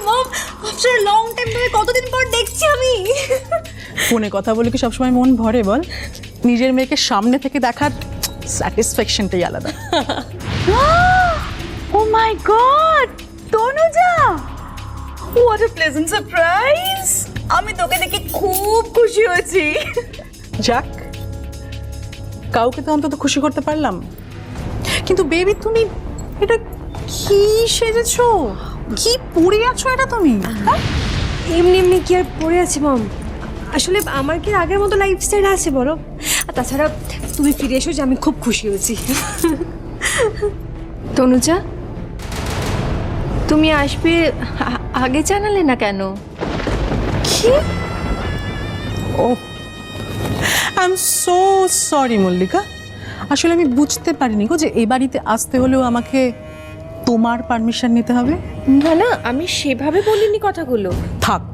মম, after long time তুমি কতদিন পর দেখছি আমি। ফোনে কথা বলে কি সবসময় মন ভরে বল? নিজের মেয়েকে সামনে থেকে দেখার স্যাটিসফ্যাকশনটাই আলাদা। Oh my God, Tanuja, what a pleasant surprise. আমি তোকে দেখে খুব খুশি হয়েছি। যাক, কাউকে তো অন্তত খুশি করতে পারলাম। কিন্তু বেবি, তুমি এটা কি সেজেছো? কি পরে আছো এটা তুমি? এমনি এমনি কি আর পড়ে আছি মম? আসলে আমার কি আগের মতো লাইফস্টাইল আছে বলো? আর তাছাড়া তুমি ফিরে এসো যে আমি খুব খুশি হয়েছি। তনুজা, তুমি আসবে আগে জানালে না কেন? কি? Oh, I am so sorry Mallika. আসলে আমি বুঝতে পারিনি গো যে এই বাড়িতে আসতে হলেও আমাকে তোমার পারমিশন নিতে হবে। না না, আমি সেভাবে বলিনি কথাগুলো। থাক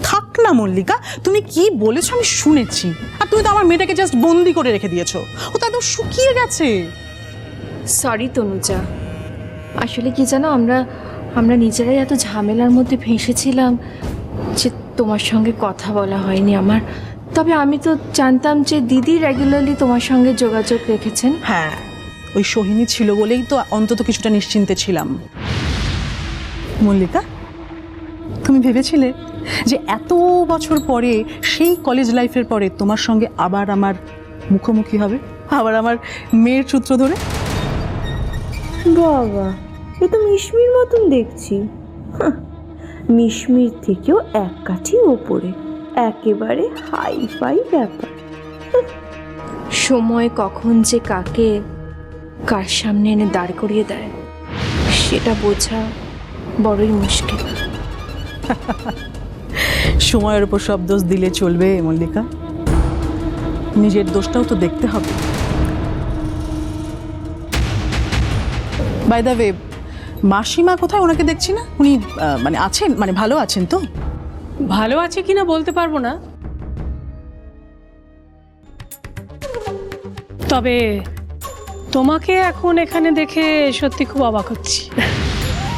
থাক না মল্লিকা, তুমি কি বলেছো আমি শুনেছি। আর তুমি তো আমার মেয়েটাকে জাস্ট বন্দি করে রেখে দিয়েছো। ও তো একদম শুকিয়ে গেছে। সরি তনুজা, আসলে কি জানো, আমরা নিজেরাই এত ঝামেলার মধ্যে ফেঁসেছিলাম যে তোমার সঙ্গে কথা বলা হয়নি আমার। তবে আমি তো জানতাম যে দিদি রেগুলারলি তোমার সঙ্গে যোগাযোগ রেখেছেন। হ্যাঁ, ওই সোহিনী ছিল বলেই তো অন্তত কিছুটা নিশ্চিন্তে ছিলাম। মল্লিকা, তুমি ভেবেছিলে যে এত বছর পরে, সেই কলেজ লাইফের পরে তোমার সঙ্গে আবার আমার মুখোমুখি হবে, আবার আমার মেয়ের সূত্র ধরে? বাবা, এ তো মিশমির মতন দেখছি। মিশমির থেকেও এক কাঠি ওপরে, একেবারে হাই ফাই ব্যাপার। সময় কখন যে কাকে কার সামনে এনে দাঁড় করিয়ে দেয় সেটা বোঝা বড়ই মুশকিল। সময়ের উপর সব দোষ দিলে চলবে মল্লিকা, নিজের দোষটাও তো দেখতে হবে। বাই দ্য ওয়ে, মাসিমা কোথায়? ওনাকে দেখছি না। উনি মানে আছেন, মানে ভালো আছেন তো? ভালো আছে কিনা বলতে পারবো না, তবে তোমাকে এখন এখানে দেখে সত্যি খুব অবাক হচ্ছি।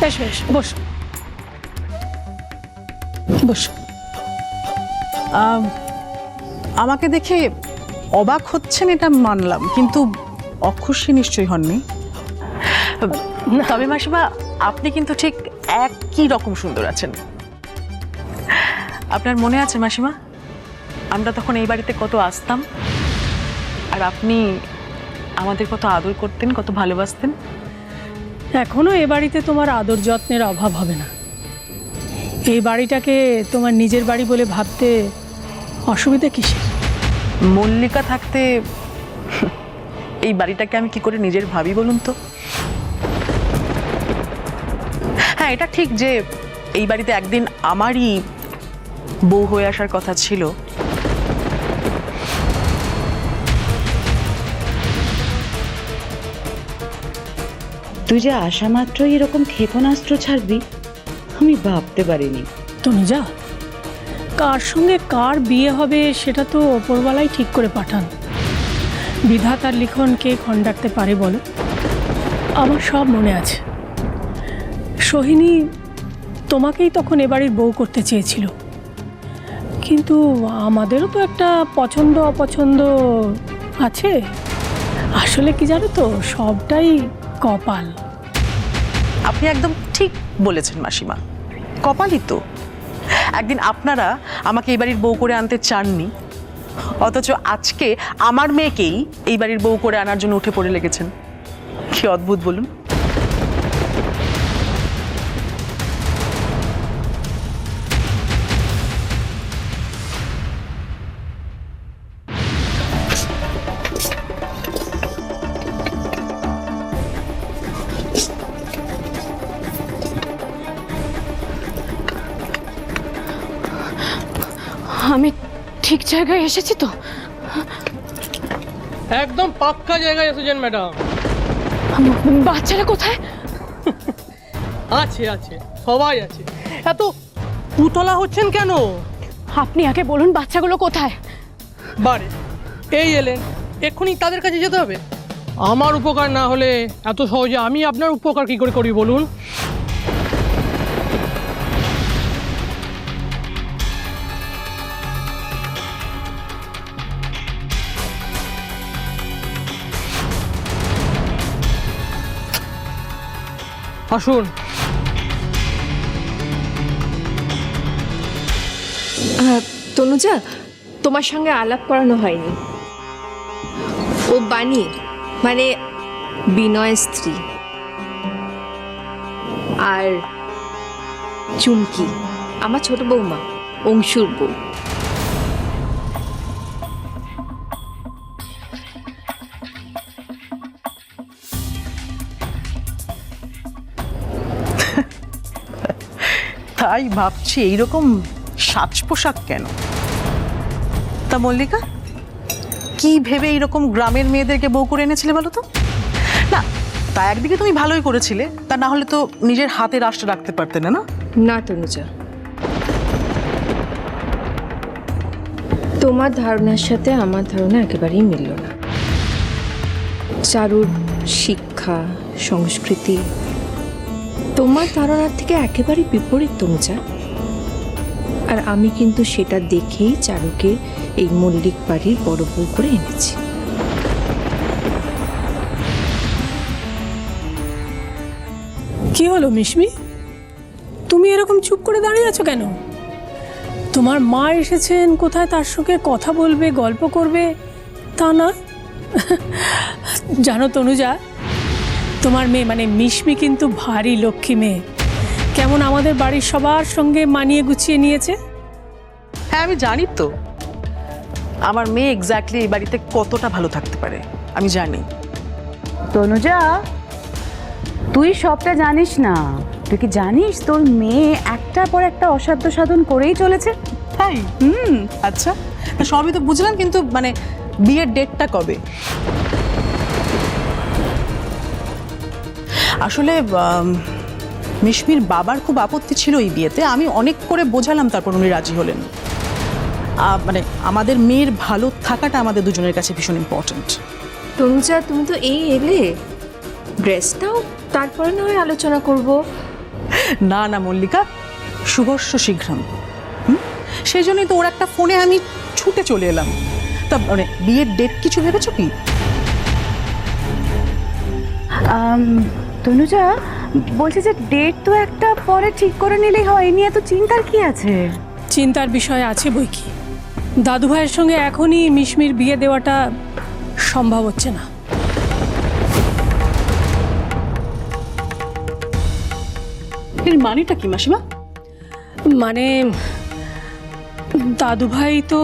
এসো এসো, বসো বসো। আমাকে দেখে অবাক হচ্ছেন এটা মানলাম, কিন্তু অখুশি নিশ্চয়ই হননি। তবে মাসিমা, আপনি কিন্তু ঠিক একই রকম সুন্দর আছেন। আপনার মনে আছে মাসিমা, আমরা তখন এই বাড়িতে কত আসতাম, আর আপনি আমাদের কত আদর করতেন, কত ভালোবাসতেন। এখনো এ বাড়িতে তোমার আদর যত্নের অভাব হবে না। এই বাড়িটাকে তোমার নিজের বাড়ি বলে ভাবতে অসুবিধা কিসের? মল্লিকা থাকতে এই বাড়িটাকে আমি কি করে নিজের ভাবি বলুন তো? হ্যাঁ, এটা ঠিক যে এই বাড়িতে একদিন আমারই বউ হয়ে আসার কথা ছিল। তুই যে আসা মাত্রই এরকম ক্ষেপণাস্ত্র ছাড়বি আমি ভাবতে পারিনি। তনুজা, কার সঙ্গে কার বিয়ে হবে সেটা তো ওপরওয়ালাই ঠিক করে পাঠান। বিধাতার লিখন কে খন ডাকতে পারে বলো? আমার সব মনে আছে। সোহিনী তোমাকেই তখন এ বাড়ির বউ করতে চেয়েছিল, কিন্তু আমাদেরও তো একটা পছন্দ অপছন্দ আছে। আসলে কি জানো তো, সবটাই কপাল। আপনি একদম ঠিক বলেছেন মাসিমা, কপালই তো। একদিন আপনারা আমাকে এই বাড়ির বউ করে আনতে চাননি, অথচ আজকে আমার মেয়েকেই এই বাড়ির বউ করে আনার জন্য উঠে পড়ে লেগেছেন। কি অদ্ভুত বলুন। আমি ঠিক জায়গায় এসেছি তো? একদম পাক্কা জায়গায় এসেছেন ম্যাডাম। বাচ্চারা কোথায়? আছে আছে, সবাই আছে। এত উতলা হচ্ছেন কেন? আপনি আগে বলুন বাচ্চাগুলো কোথায়? বারে এই এলেন, এক্ষুনি তাদের কাছে যেতে হবে। আমার উপকার না হলে এত সহজে আমি আপনার উপকার কি করে করি বলুন? আসুন। তনুজা, তোমার সঙ্গে আলাপ করানো হয়নি। ও বানি, মানে বিনয়ের স্ত্রী, আর চুমকি আমার ছোট বৌমা, অংশুর বউ। তাই ভাবছি এইরকম সাজ পোশাক কেন? তা মল্লিকা, কি ভেবে এইরকম গ্রামের মেয়েদেরকে বউ করে এনেছিলে বলো তো? না, তা একদিকে তুমি ভালোই করেছিলে, তা না হলে তো নিজের হাতে রাষ্ট্র রাখতে পারতে না। না না তনুজা, তোমার ধারণার সাথে আমার ধারণা একেবারেই মিলল না। চারুর শিক্ষা সংস্কৃতি তোমার ধারণার থেকে একেবারেই বিপরীত তনুজা। আর আমি কিন্তু সেটা দেখেই চারুকে এই মল্লিক বাড়ির বড় বউ করে এনেছি। কি হলো মিশমি, তুমি এরকম চুপ করে দাঁড়িয়ে আছো কেন? তোমার মা এসেছেন, কোথায় তার সঙ্গে কথা বলবে, গল্প করবে, তা না? জানো তনুজা, তোমার মেয়ে মানে মিশমি কিন্তু ভারী লক্ষ্মী মেয়ে। কেমন আমাদের বাড়ির সবার সঙ্গে মানিয়ে গুছিয়ে নিয়েছে। হ্যাঁ, আমি জানি তো আমার মেয়ে এক্স্যাক্টলি এই বাড়িতে কতটা ভালো থাকতে পারে, আমি জানি। তনুজা, তুই সবটা জানিস না। তুই কি জানিস তোর মেয়ে একটার পর একটা অসাধ্য সাধন করেই চলেছে? তাই? আচ্ছা, তা সবই তো বুঝলাম, কিন্তু মানে বিয়ের ডেটটা কবে? আসলে মিশমির বাবার খুব আপত্তি ছিল এই বিয়েতে। আমি অনেক করে বোঝালাম, তারপর উনি রাজি হলেন। মানে আমাদের মেয়ের ভালো থাকাটা আমাদের দুজনের কাছে ভীষণ ইম্পর্ট্যান্ট। তনুজা, তুমি তো এই এলে, ড্রেসটাও তারপরে না হয় আলোচনা করব। না না মল্লিকা, শুভস্য শীঘ্রম। সেই জন্যই তো ওর একটা ফোনে আমি ছুটে চলে এলাম। তা মানে বিয়ের ডেট কিছু ভেবেছো কি? তনুজা বলছে যে ডেট তো একটা পরে ঠিক করে নিলেই হয়, নিয়ে এত চিন্তার কি আছে? চিন্তার বিষয় আছে বই কি। দাদু ভাইয়ের সঙ্গে এখনই মিশমির বিয়ে দেওয়াটা সম্ভব হচ্ছে না। এর মানেটা কি মাসিমা? মানে দাদু ভাই তো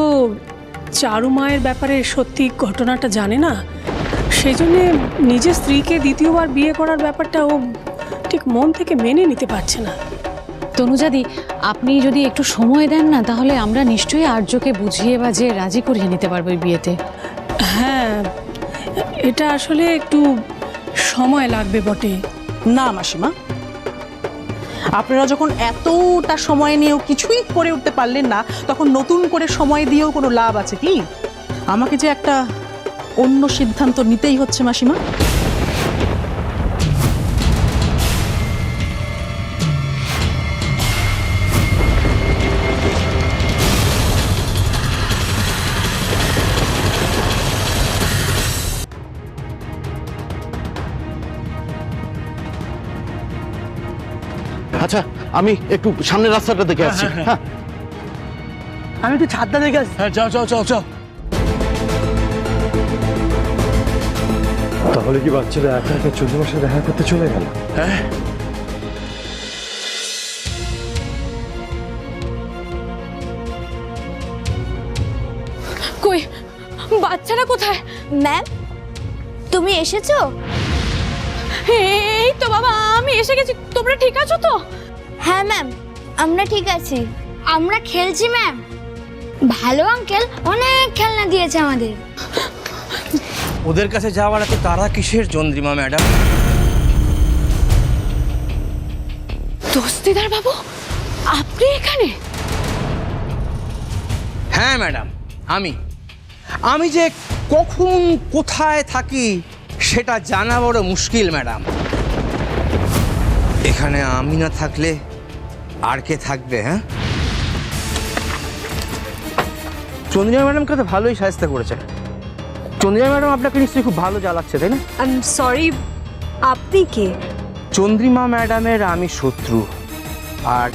চারু মায়ের ব্যাপারে সত্যি ঘটনাটা জানে না, সেই জন্যে নিজের স্ত্রীকে দ্বিতীয়বার বিয়ে করার ব্যাপারটা ও ঠিক মন থেকে মেনে নিতে পারছে না। তনুজাদি, আপনি যদি একটু সময় দেন না, তাহলে আমরা নিশ্চয়ই আর্যকে বুঝিয়ে বাজিয়ে রাজি করিয়ে নিতে পারবো এই বিয়েতে। হ্যাঁ, এটা আসলে একটু সময় লাগবে বটে। না মাসিমা, আপনারা যখন এতটা সময় নিয়েও কিছুই করে উঠতে পারলেন না, তখন নতুন করে সময় দিয়েও কোনো লাভ আছে কি? আমাকে যে একটা অন্য সিদ্ধান্ত নিতেই হচ্ছে মাসিমা। আচ্ছা, আমি একটু সামনের রাস্তাটা দেখে আসছি। হ্যাঁ, আমি একটু ছাদটা দেখে আসছি। হ্যাঁ, যাও যাও যাও যাও। তাহলে কি বাচ্চারা একা একা চন্দ্রমার সাথে দেখা করতে চলে গেল? হ্যাঁ, কই বাচ্চারা কোথায়? ম্যাম, তুমি এসেছো? এই তো বাবা, আমি এসে গেছি। তোমরা ঠিক আছো তো? হ্যাঁ ম্যাম, আমরা ঠিক আছি। আমরা খেলছি ম্যাম। ভালো আঙ্কেল অনেক খেলনা দিয়েছে আমাদের। ওদের কাছে যাওয়ার এত তারা কিসের চন্দ্রিমা ম্যাডাম? দস্তিদার বাবু, আপনি এখানে? হ্যাঁ ম্যাডাম, আমি যে কখন কোথায় থাকি সেটা জানা বড় মুশকিল ম্যাডাম। এখানে আমি না থাকলে আর কে থাকবে? হ্যাঁ, চন্দ্রিমা ম্যাডামকে তো ভালোই সাহায্য করেছেন। চন্দ্রিমা ম্যাডাম আপনাকে নিশ্চয়ই খুব ভালো জ্বালাচ্ছে, তাই না? আই এম সরি, আপনি কে? চন্দ্রিমা ম্যাডামের আমি শত্রু আর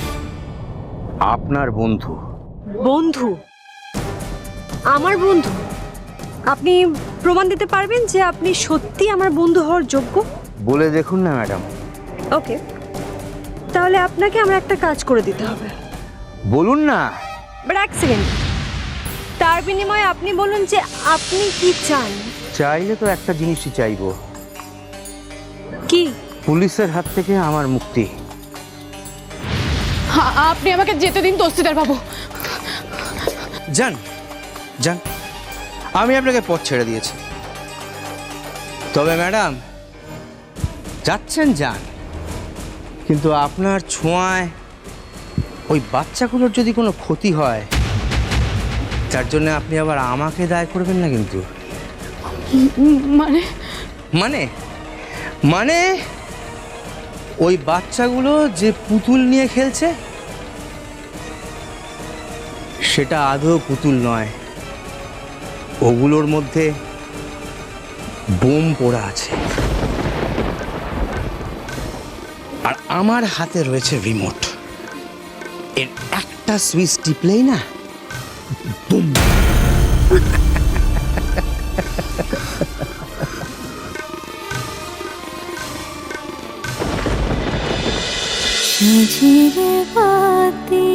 আপনার বন্ধু। বন্ধু? আমার বন্ধু? আপনি প্রমাণ দিতে পারবেন যে আপনি সত্যি আমার বন্ধু হওয়ার যোগ্য? বলে দেখুন না ম্যাডাম। ওকে, তাহলে আপনাকে আমার একটা কাজ করে দিতে হবে। বলুন না। বাট এক সেকেন্ড, তার বিনিময়ে আপনি বলুন যে আপনি কি চান। চাইলে তো একটা জিনিসই চাইবো। কি? পুলিশের হাত থেকে আমার মুক্তি। আপনি আমাকে যেতে দিন দস্তিদার বাবু। যান যান, আমি আপনাকে পথ ছেড়ে দিয়েছি। তবে ম্যাডাম, যাচ্ছেন যান, কিন্তু আপনার ছোঁয়ায় ওই বাচ্চাগুলোর যদি কোনো ক্ষতি হয়, তার জন্য আপনি আবার আমাকে দায় করবেন না কিন্তু। মানে? মানে মানে ওই বাচ্চাগুলো যে পুতুল নিয়ে খেলছে, সেটা আদৌ পুতুল নয়, ওগুলোর মধ্যে বোম পোড়া আছে। আর আমার হাতে রয়েছে রিমোট, এর একটা সুইচ টিপলেই না বুম। ঝিরে বাতি